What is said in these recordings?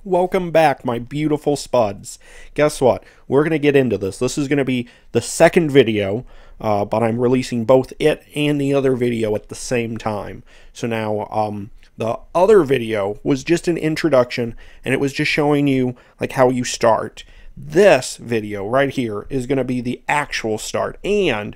Welcome back, my beautiful spuds. Guess what? We're going to get into this. This is going to be the second video, but I'm releasing both it and the other video at the same time. So now, the other video was just an introduction, and it was just showing you like how you start. This video right here is going to be the actual start and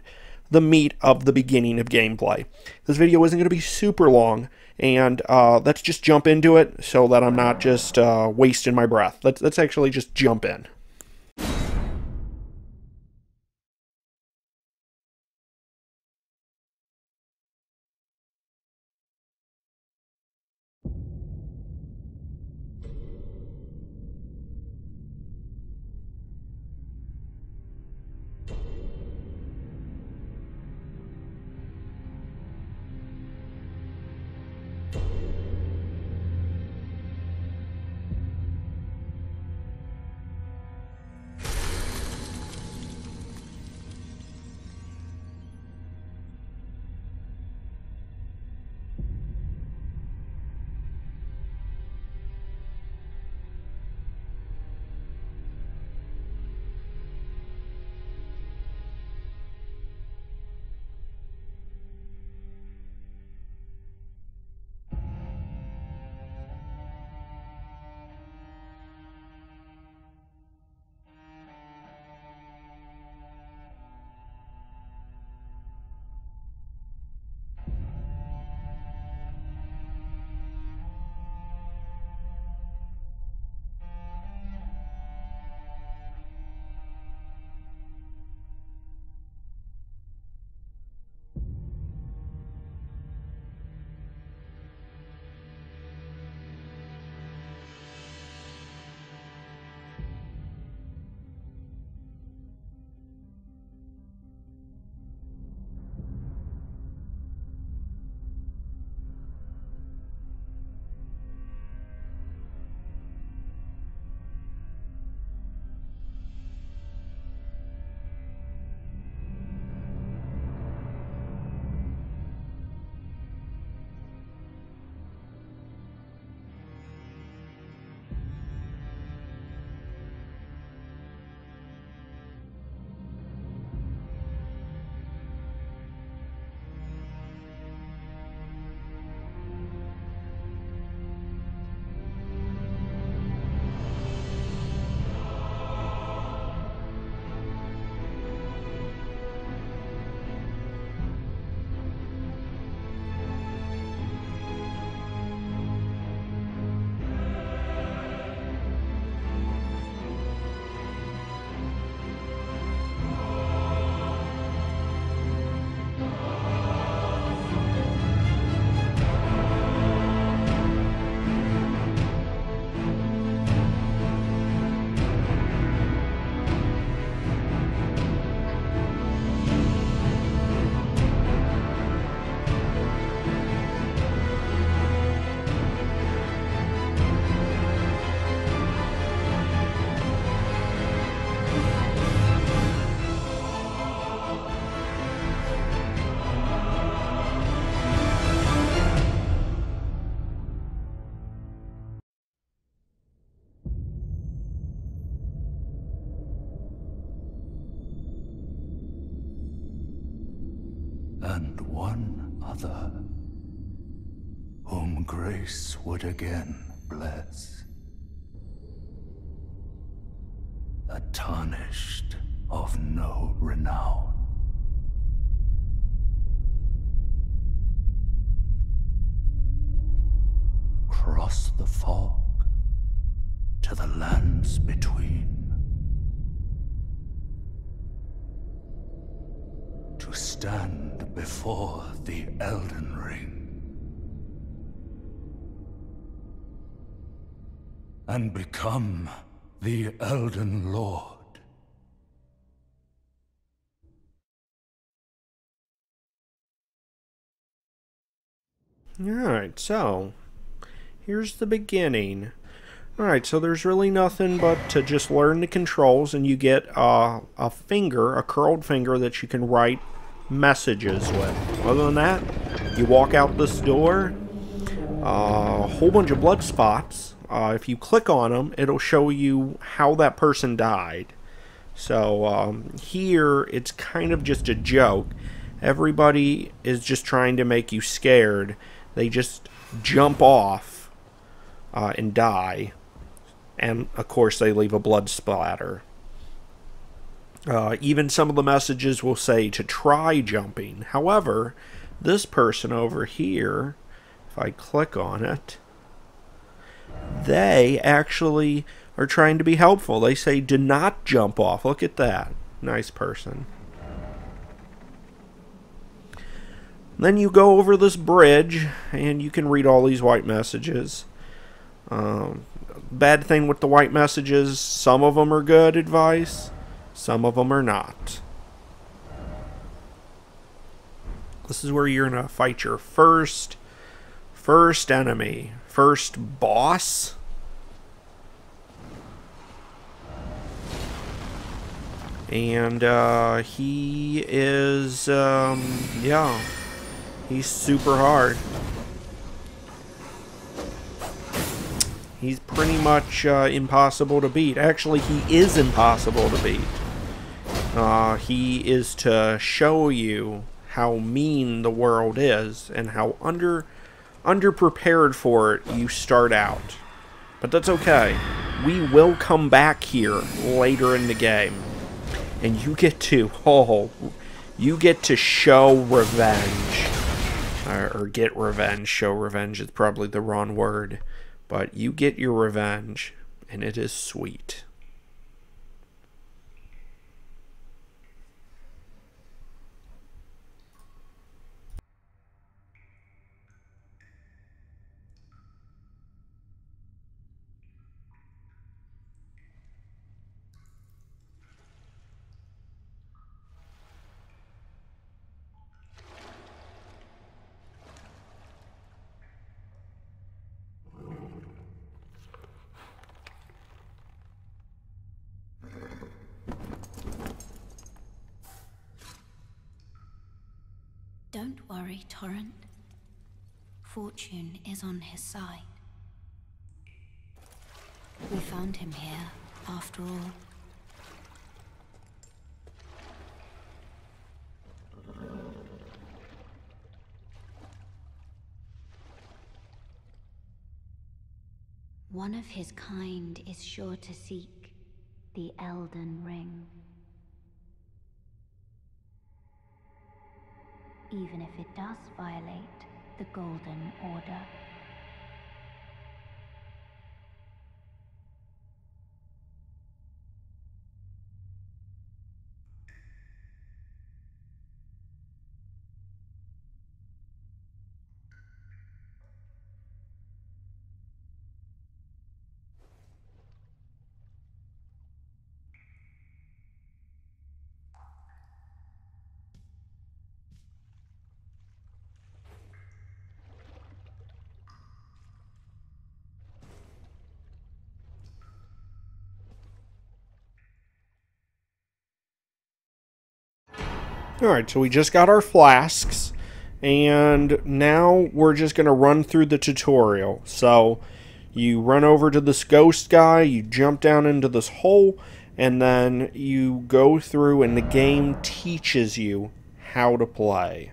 the meat of the beginning of gameplay. This video isn't going to be super long, and let's just jump into it so that I'm not just wasting my breath. Let's actually just jump in. And one other, whom grace would again bless, a tarnished of no renown. Cross the fog to the lands between, to stand before the Elden Ring and become the Elden Lord. Alright, so here's the beginning. Alright, so there's really nothing but to just learn the controls, and you get a finger, a curled finger that you can write messages with. Other than that, you walk out this door, a whole bunch of blood spots, if you click on them, it'll show you how that person died. So here, it's kind of just a joke. Everybody is just trying to make you scared. They just jump off and die. And, of course, they leave a blood splatter. Even some of the messages will say to try jumping. However, this person over here, if I click on it, they actually are trying to be helpful. They say do not jump off. Look at that. Nice person. Then you go over this bridge, and you can read all these white messages. Bad thing with the white messages, some of them are good advice, some of them are not. This is where you're going to fight your first enemy, first boss. And he is, yeah, he's super hard. He's pretty much impossible to beat. Actually, he is impossible to beat. He is to show you how mean the world is and how underprepared for it you start out. But that's okay. We will come back here later in the game. And you get to, you get to show revenge. Or get revenge. Show revenge is probably the wrong word. But you get your revenge, and it is sweet. Don't worry, Torrent. Fortune is on his side. We found him here, after all. One of his kind is sure to seek the Elden Ring. Even if it does violate the Golden Order. Alright, so we just got our flasks, and now we're just going to run through the tutorial. So, you run over to this ghost guy, you jump down into this hole, and then you go through and the game teaches you how to play.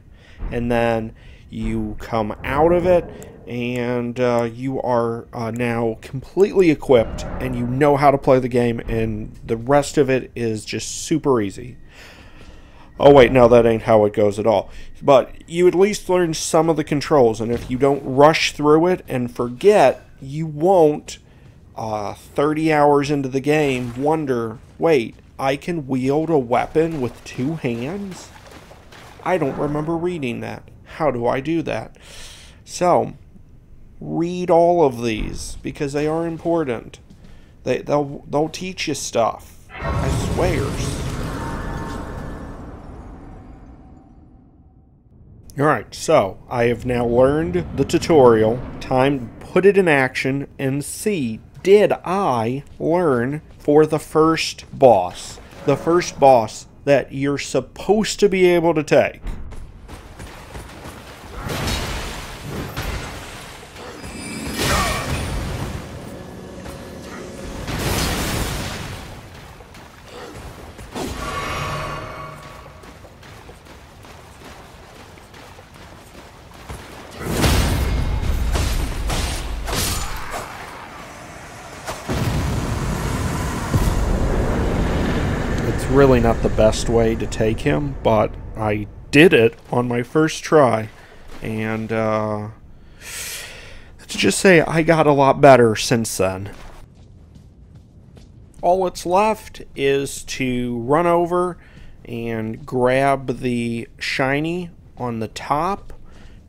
And then you come out of it, and you are now completely equipped, and you know how to play the game, and the rest of it is just super easy. Oh wait, no, that ain't how it goes at all. But you at least learn some of the controls, and if you don't rush through it and forget, you won't, 30 hours into the game, wonder, wait, I can wield a weapon with 2 hands? I don't remember reading that. How do I do that? So, read all of these, because they are important. They'll teach you stuff. I swear. Alright, so I have now learned the tutorial. Time to put it in action and see, did I learn for the first boss? The first boss that you're supposed to be able to take. really not the best way to take him, but I did it on my first try. And let's just say I got a lot better since then. All that's left is to run over and grab the shiny on the top,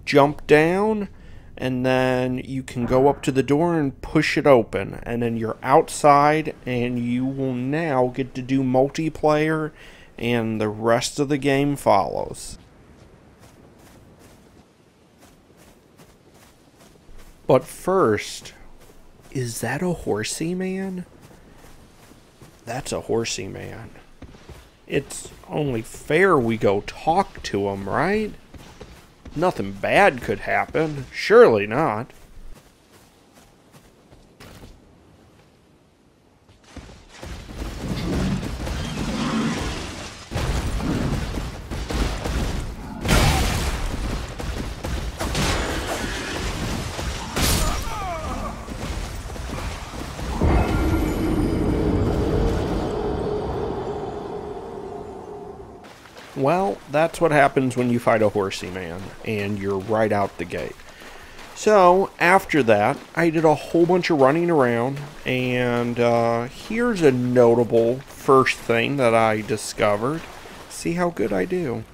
jump down, and then you can go up to the door and push it open, and then you're outside, and you will now get to do multiplayer, and the rest of the game follows. But first, is that a horsey man? That's a horsey man. It's only fair we go talk to him, right? Nothing bad could happen. Surely not. Well, that's what happens when you fight a horsey man, and you're right out the gate. So, after that, I did a whole bunch of running around, and here's a notable first thing that I discovered. See how good I do.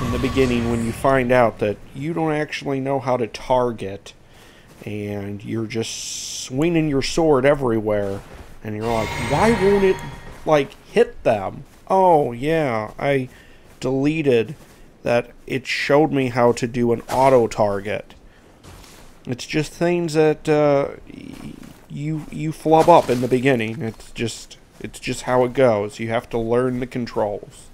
In the beginning, when you find out that you don't actually know how to target, and you're just swinging your sword everywhere, and you're like, why won't it, like, hit them? Oh, yeah, I deleted that. It showed me how to do an auto-target. It's just things that you flub up in the beginning. It's just how it goes. You have to learn the controls.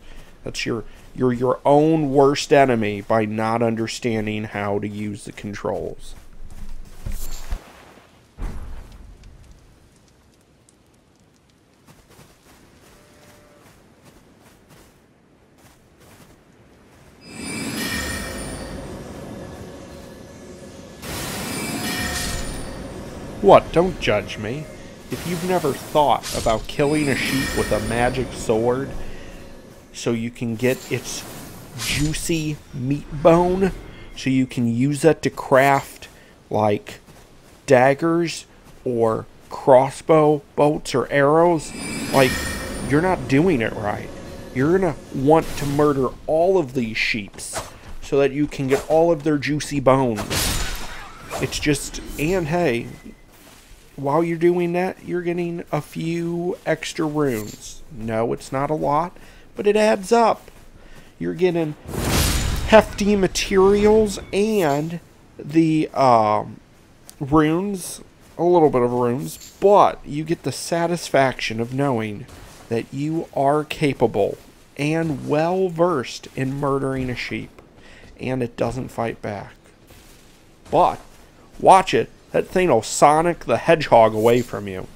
That's you're your own worst enemy by not understanding how to use the controls. What? Don't judge me. If you've never thought about killing a sheep with a magic sword so you can get its juicy meat bone, so you can use that to craft, like, daggers or crossbow bolts or arrows, like, you're not doing it right. You're gonna want to murder all of these sheeps so that you can get all of their juicy bones. It's just, and hey, while you're doing that, you're getting a few extra runes. No, it's not a lot, but it adds up. You're getting hefty materials and the runes, a little bit of runes, but you get the satisfaction of knowing that you are capable and well versed in murdering a sheep, and it doesn't fight back. But watch it. That thing will Sonic the Hedgehog away from you.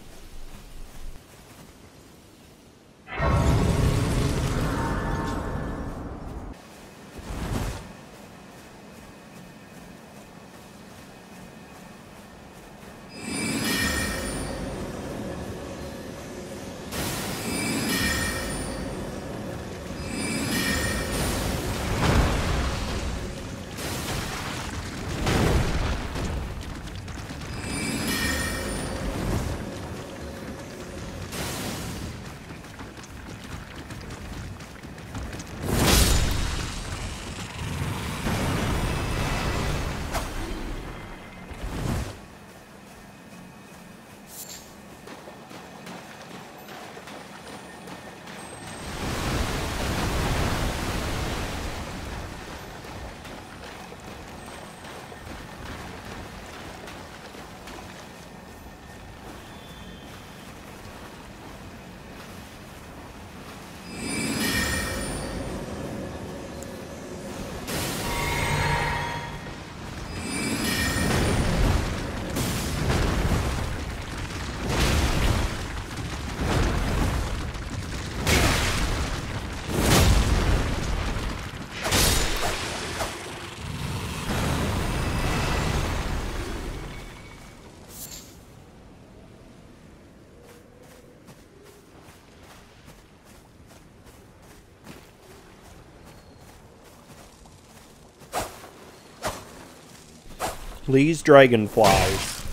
These dragonflies,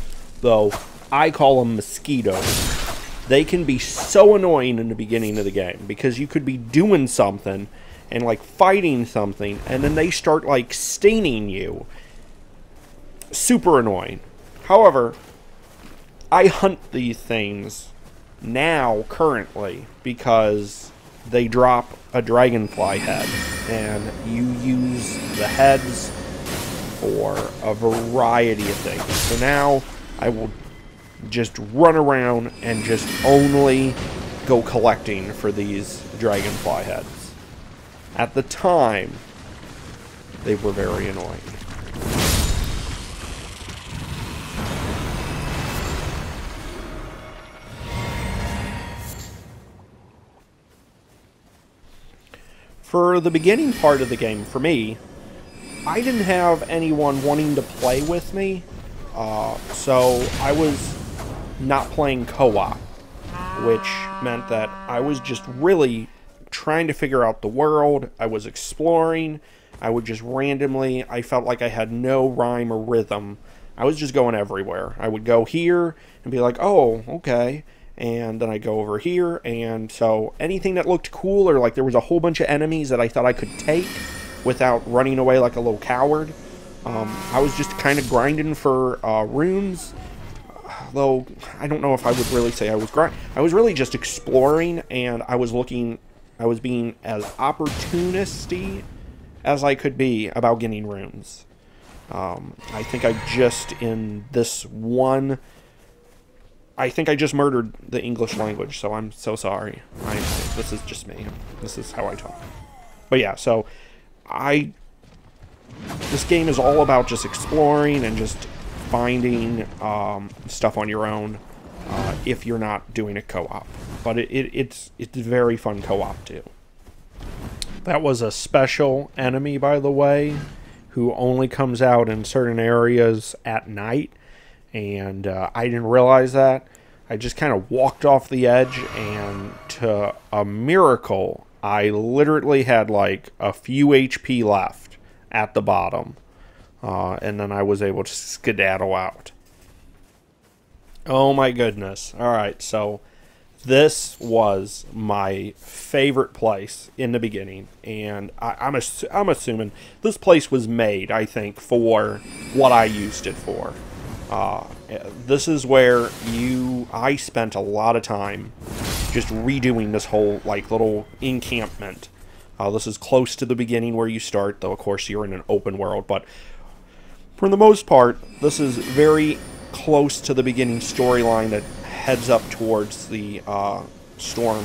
though I call them mosquitoes, they can be so annoying in the beginning of the game because you could be doing something and like fighting something and then they start like stinging you. Super annoying. However, I hunt these things now currently because they drop a dragonfly head and you use the heads for a variety of things. So now I will just run around and just only go collecting for these dragonfly heads. At the time, they were very annoying. For the beginning part of the game, for me, I didn't have anyone wanting to play with me, so I was not playing co-op, which meant that I was just really trying to figure out the world. I was exploring. I would just randomly, I felt like I had no rhyme or rhythm. I was just going everywhere. I would go here and be like, oh, okay, and then I'd go over here, and so anything that looked cool or like there was a whole bunch of enemies that I thought I could take without running away like a little coward. I was just kind of grinding for runes, though I don't know if I would really say I was I was really just exploring, and I was being as opportunistic as I could be about getting runes. I think I just murdered the English language, so I'm so sorry. This is just me. This is how I talk. But yeah, so this game is all about just exploring and just finding stuff on your own if you're not doing a co-op. But it's very fun co-op too. That was a special enemy, by the way, who only comes out in certain areas at night, and I didn't realize that. I just kind of walked off the edge, and to a miracle, I literally had like a few HP left at the bottom, and then I was able to skedaddle out. Oh my goodness. Alright, so this was my favorite place in the beginning, and I'm assuming this place was made, I think, for what I used it for. This is where I spent a lot of time just redoing this whole, like, little encampment. This is close to the beginning where you start, though, of course, you're in an open world, but for the most part, this is very close to the beginning storyline that heads up towards the Storm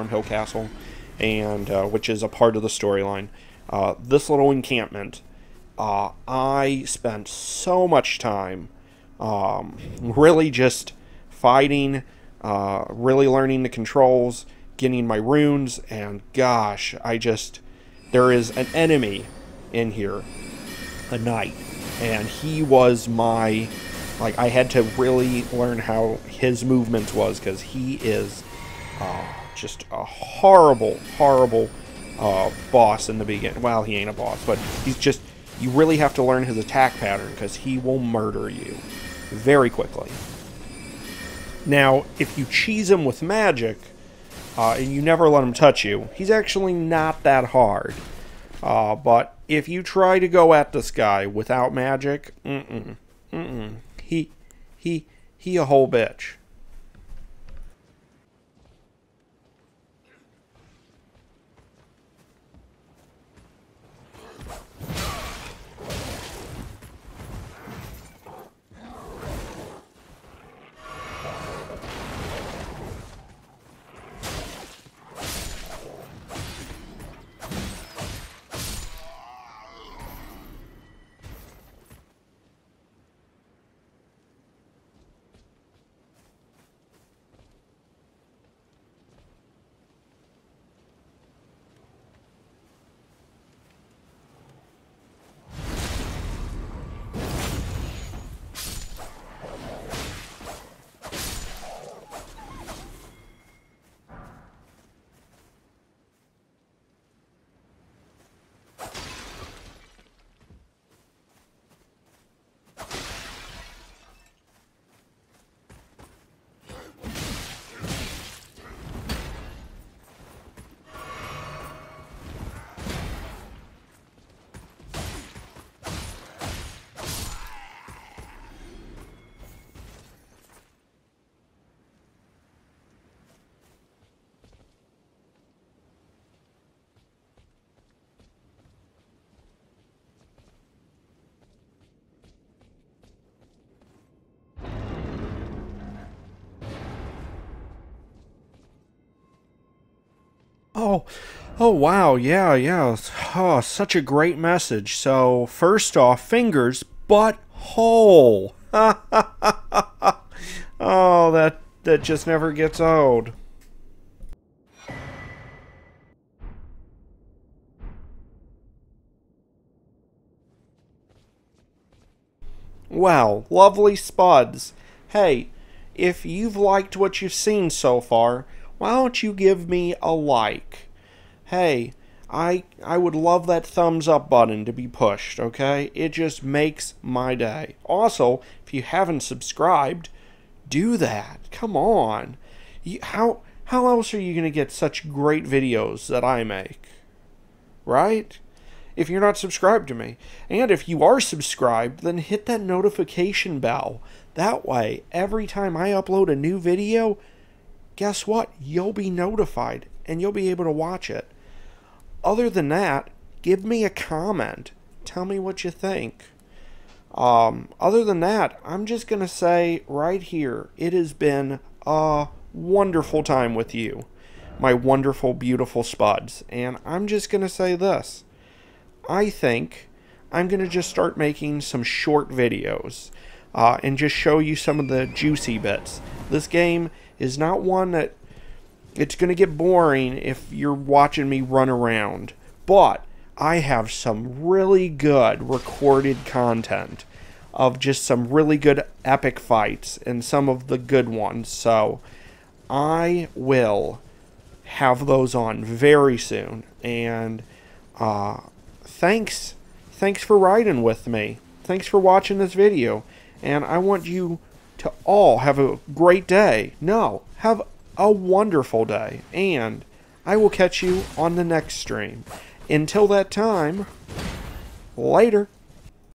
Hill Castle, and which is a part of the storyline. This little encampment, I spent so much time really just fighting, really learning the controls, getting my runes, and gosh, there is an enemy in here, a knight, and he was my, like, I had to really learn how his movements was, because he is just a horrible boss in the beginning. Well, he ain't a boss, but he's just, you really have to learn his attack pattern, because he will murder you very quickly. Now, if you cheese him with magic, and you never let him touch you, he's actually not that hard. But if you try to go at this guy without magic, he a whole bitch. Oh, wow, yeah. Oh, such a great message. So, first off, fingers, but whole. Oh, that just never gets old. Well, lovely spuds. Hey, if you've liked what you've seen so far, why don't you give me a like? Hey, I would love that thumbs up button to be pushed, okay? It just makes my day. Also, if you haven't subscribed, do that. Come on. How else are you going to get such great videos that I make? Right? If you're not subscribed to me. And if you are subscribed, then hit that notification bell. That way, every time I upload a new video, guess what? You'll be notified and you'll be able to watch it. Other than that, give me a comment. Tell me what you think. Other than that, I'm just going to say right here, it has been a wonderful time with you, my wonderful, beautiful spuds. And I'm just going to say this. I think I'm going to just start making some short videos and just show you some of the juicy bits. This game is not one that it's going to get boring if you're watching me run around, but I have some really good recorded content. of just some really good epic fights and some of the good ones. So I will have those on very soon. And thanks for riding with me. Thanks for watching this video. And I want you to all have a great day. No, have a wonderful day. And I will catch you on the next stream. Until that time, later.